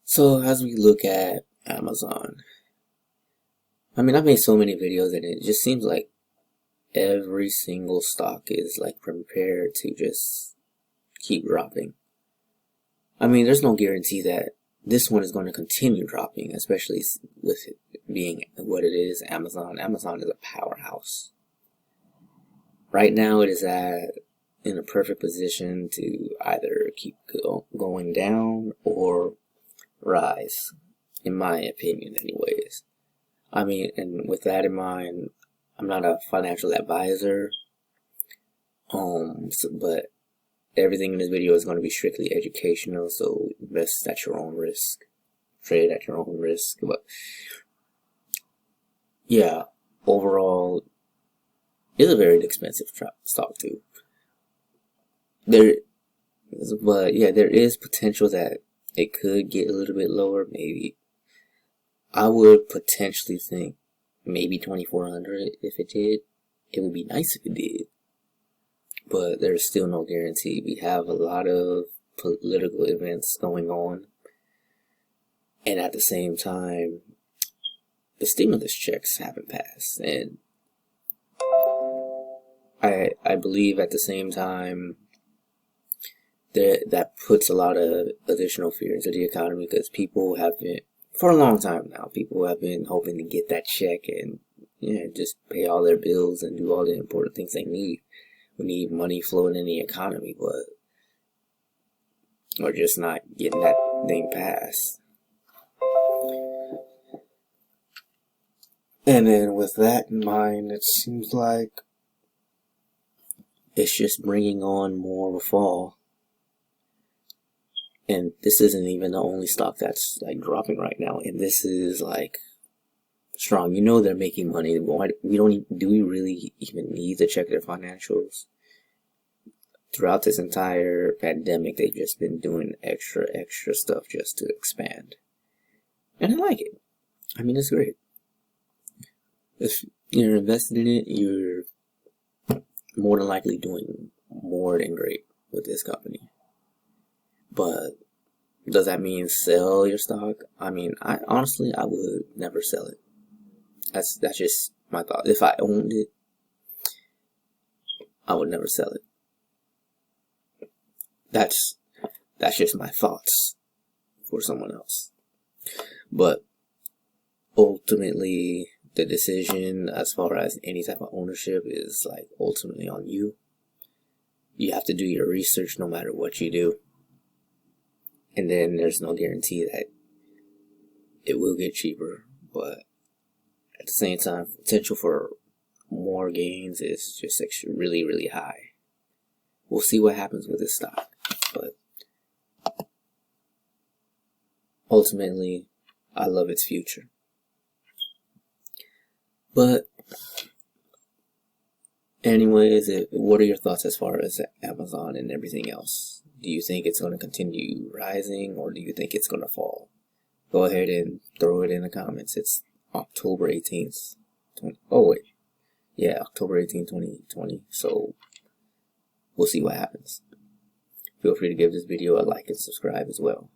So as we look at Amazon, I mean, I've made so many videos and it just seems like every single stock is like prepared to just keep dropping. I mean, there's no guarantee that this one is going to continue dropping, especially with it being what it is, Amazon. Amazon is a powerhouse. Right now it is in a perfect position to either keep going down or rise, in my opinion anyways. I mean, and with that in mind, I'm not a financial advisor, but everything in this video is going to be strictly educational, so invest at your own risk, trade at your own risk. But yeah, overall, it's a very expensive stock too. But yeah, there is potential that it could get a little bit lower. Maybe I would potentially think maybe 2,400 if it did. It would be nice if it did, but there's still no guarantee. We have a lot of political events going on, and at the same time, the stimulus checks haven't passed, and I believe at the same time that puts a lot of additional fear into the economy, because people have been, for a long time now, people have been hoping to get that check and just pay all their bills and do all the important things they need. We need money flowing in the economy, but we're just not getting that thing passed. And then with that in mind, it seems like it's just bringing on more of a fall. And this isn't even the only stock that's like dropping right now. And this is like strong. You know they're making money. Do we really even need to check their financials? Throughout this entire pandemic, they've just been doing extra stuff just to expand. And I like it. I mean, it's great. If you're invested in it, you're more than likely doing more than great with this company. But does that mean sell your stock? I mean, I honestly would never sell it. That's just my thought. If I owned it, I would never sell it. That's just my thoughts for someone else. But ultimately, the decision as far as any type of ownership is like ultimately on you. You have to do your research no matter what you do. And then there's no guarantee that it will get cheaper, but at the same time, potential for more gains is just really, really high. We'll see what happens with this stock, but ultimately, I love its future. But anyways, what are your thoughts as far as Amazon and everything else? Do you think it's going to continue rising, or do you think it's going to fall? Go ahead and throw it in the comments. It's October 18th. October 18th, 2020. So we'll see what happens. Feel free to give this video a like and subscribe as well.